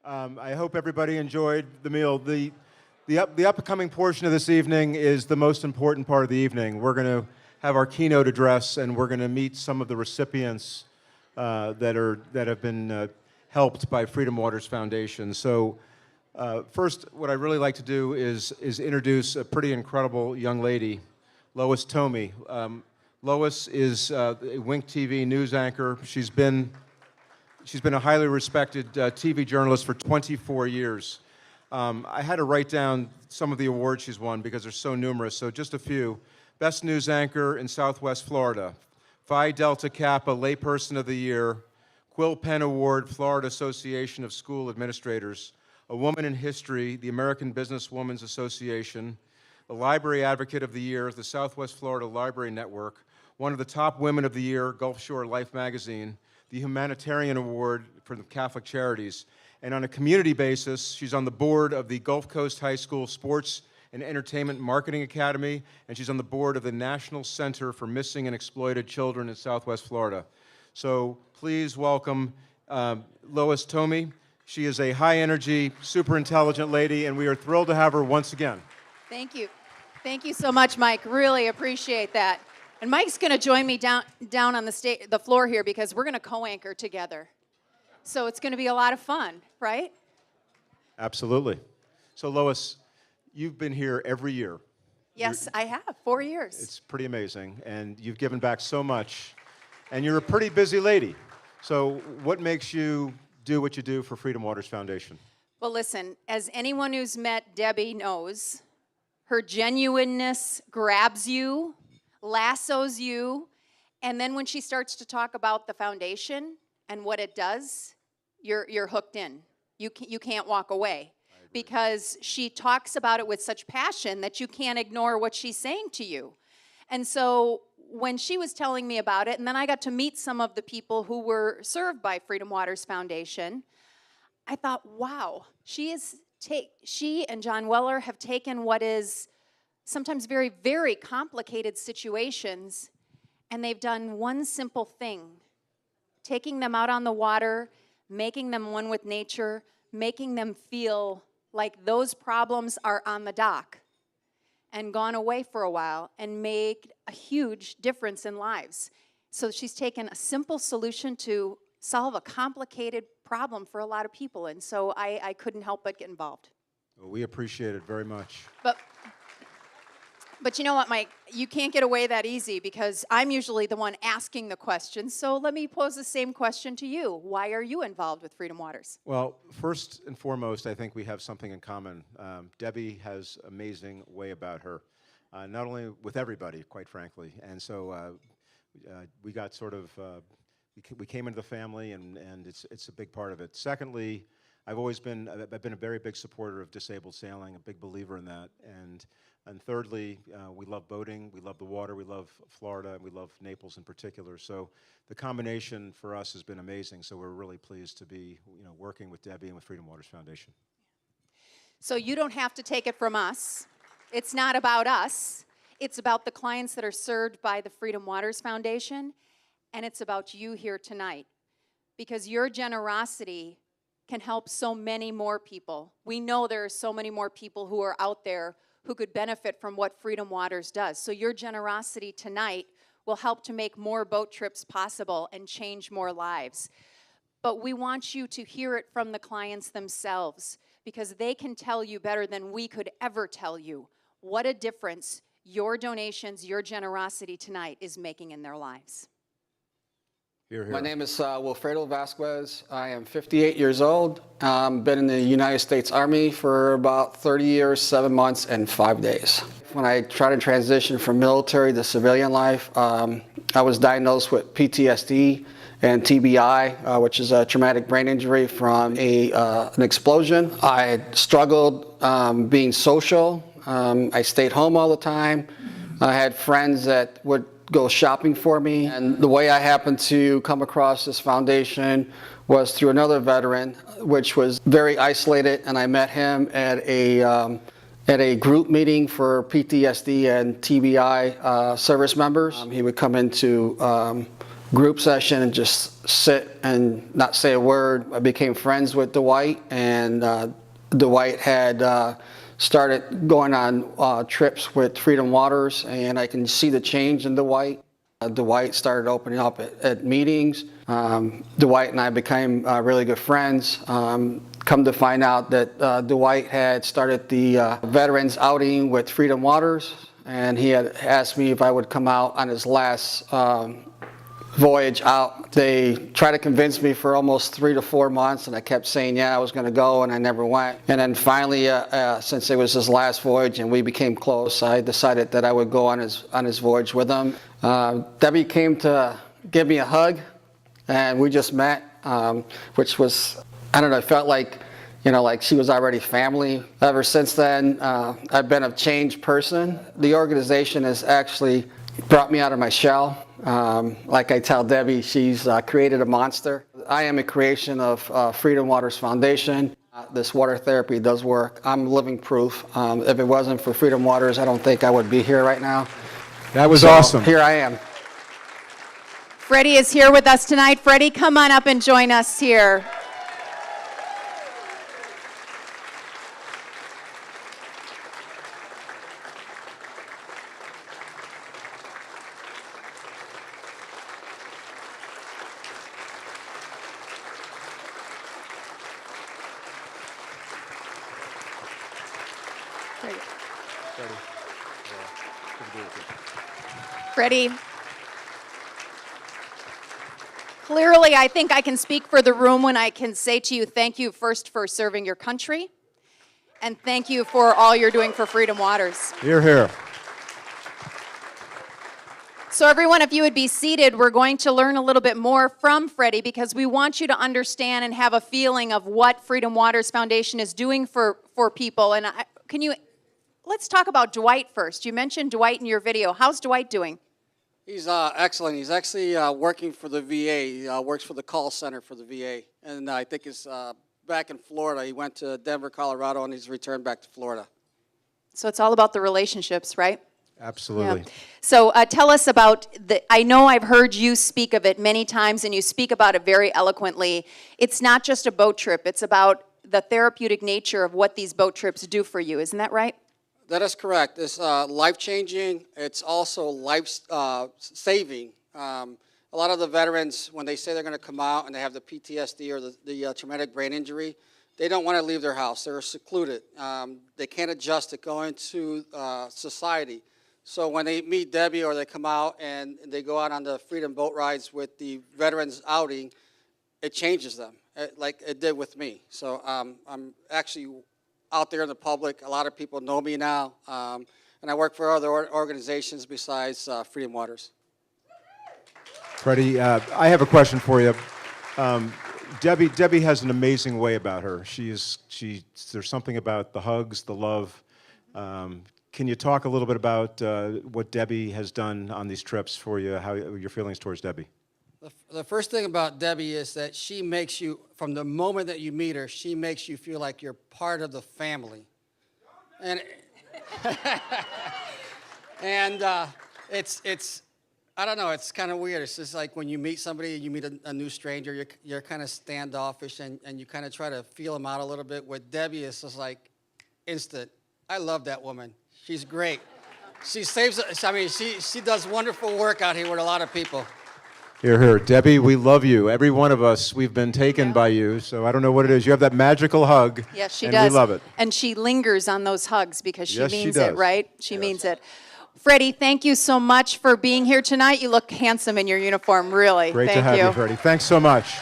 I hope everybody enjoyed the meal. The upcoming portion of this evening is the most important part of the evening. We're going to have our keynote address, and we're going to meet some of the recipients that have been helped by Freedom Waters Foundation. So first, what I'd really like to do is introduce a pretty incredible young lady, Lois Tomey. Lois is a Wink TV news anchor. She's been a highly respected TV journalist for 24 years. I had to write down some of the awards she's won because they're so numerous, so just a few. Best News Anchor in Southwest Florida, Phi Delta Kappa Layperson of the Year, Quill Penn Award, Florida Association of School Administrators, a Woman in History, the American Businesswomen's Association, the Library Advocate of the Year, the Southwest Florida Library Network, one of the top Women of the Year, Gulf Shore Life Magazine, the Humanitarian Award for the Catholic Charities. And on a community basis, she's on the board of the Gulf Coast High School Sports and Entertainment Marketing Academy, and she's on the board of the National Center for Missing and Exploited Children in Southwest Florida. So please welcome Lois Tomey. She is a high-energy, super intelligent lady, and we are thrilled to have her once again. Thank you. Thank you so much, Mike. Really appreciate that. And Mike's going to join me down on the floor here because we're going to co-anchor together. So it's going to be a lot of fun, right? Absolutely. So Lois, you've been here every year. Yes, I have, 4 years. It's pretty amazing, and you've given back so much, and you're a pretty busy lady. So what makes you do what you do for Freedom Waters Foundation? Well, listen, as anyone who's met Debbie knows, her genuineness grabs you, lassos you, and then when she starts to talk about the foundation and what it does, you're hooked in. You can't walk away because she talks about it with such passion that you can't ignore what she's saying to you. And so when she was telling me about it, and then I got to meet some of the people who were served by Freedom Waters Foundation, I thought, wow, she and John Weller have taken what is sometimes very, very complicated situations, and they've done one simple thing, taking them out on the water, making them one with nature, making them feel like those problems are on the dock, and gone away for a while and made a huge difference in lives. So she's taken a simple solution to solve a complicated problem for a lot of people, and so I couldn't help but get involved. Well, we appreciate it very much. But you know what, Mike? You can't get away that easy because I'm usually the one asking the questions. So let me pose the same question to you. Why are you involved with Freedom Waters? Well, first and foremost, I think we have something in common. Debbie has an amazing way about her, not only with everybody, quite frankly. And so we got sort of, we came into the family, and it's a big part of it. Secondly, I've been a very big supporter of disabled sailing, a big believer in that. And thirdly, we love boating, we love the water, we love Florida, and we love Naples in particular. So the combination for us has been amazing. So we're really pleased to be, working with Debbie and with Freedom Waters Foundation. So you don't have to take it from us. It's not about us. It's about the clients that are served by the Freedom Waters Foundation, and it's about you here tonight. Because your generosity can help so many more people. We know there are so many more people who are out there who could benefit from what Freedom Waters does. So your generosity tonight will help to make more boat trips possible and change more lives. But we want you to hear it from the clients themselves because they can tell you better than we could ever tell you what a difference your donations, your generosity tonight is making in their lives. Here, here. My name is Wilfredo Vasquez. I am 58 years old. Been in the United States Army for about 30 years, 7 months, and 5 days. When I tried to transition from military to civilian life, I was diagnosed with PTSD and TBI, which is a traumatic brain injury from an explosion. I struggled being social. I stayed home all the time. I had friends that would go shopping for me, and the way I happened to come across this foundation was through another veteran, which was very isolated, and I met him at a group meeting for PTSD and TBI service members. He would come into group session and just sit and not say a word. I became friends with Dwight, and Dwight had started going on trips with Freedom Waters, and I can see the change in Dwight. Dwight started opening up at meetings. Dwight and I became really good friends. Come to find out that Dwight had started the veterans outing with Freedom Waters, and he had asked me if I would come out on his last voyage out. They tried to convince me for almost 3 to 4 months, and I kept saying yeah I was going to go, and I never went. And then finally, since it was his last voyage and we became close, I decided that I would go on his voyage with him. Debbie came to give me a hug, and we just met, which was, I don't know, it felt like, like she was already family. Ever since then, I've been a changed person. The organization has actually brought me out of my shell. Like I tell Debbie, she's created a monster. I am a creation of Freedom Waters Foundation. This water therapy does work. I'm living proof. If it wasn't for Freedom Waters, I don't think I would be here right now. That was awesome. Here I am. Freddie is here with us tonight. Freddie, come on up and join us here. Freddie, clearly I think I can speak for the room when I can say to you, thank you first for serving your country, and thank you for all you're doing for Freedom Waters. Hear, hear. So everyone, if you would be seated, we're going to learn a little bit more from Freddie, because we want you to understand and have a feeling of what Freedom Waters Foundation is doing for people. And let's talk about Dwight first. You mentioned Dwight in your video. How's Dwight doing? He's excellent. He's actually working for the VA. He works for the call center for the VA. And I think he's back in Florida. He went to Denver, Colorado, and he's returned back to Florida. So it's all about the relationships, right? Absolutely. Yeah. So tell us about I know I've heard you speak of it many times, and you speak about it very eloquently. It's not just a boat trip. It's about the therapeutic nature of what these boat trips do for you. Isn't that right? That is correct. It's life-changing. It's also life-saving. A lot of the veterans, when they say they're going to come out and they have the PTSD or the traumatic brain injury, they don't want to leave their house. They're secluded. They can't adjust to going to society. So when they meet Debbie or they come out and they go out on the Freedom boat rides with the veterans outing, it changes them, like it did with me. So I'm actually out there in the public. A lot of people know me now, and I work for other organizations besides Freedom Waters. Freddie, I have a question for you. Debbie has an amazing way about her. There's something about the hugs, the love. Can you talk a little bit about what Debbie has done on these trips for you, how your feelings towards Debbie? The first thing about Debbie is that she makes you, from the moment that you meet her, she makes you feel like you're part of the family. And it's I don't know, it's kind of weird. It's just like when you meet somebody, you meet a new stranger, you're kind of standoffish and you kind of try to feel them out a little bit. With Debbie, it's just like instant. I love that woman. She's great. She does wonderful work out here with a lot of people. Hear, hear. Debbie, we love you. Every one of us, we've been taken by you, so I don't know what it is. You have that magical hug. Yes, she and does. we love it. And she lingers on those hugs because she Yes, she means does. it, right? She means it. Freddie, thank you so much for being here tonight. You look handsome in your uniform, really. Great Thank to have you. you, Freddie. Thanks so much.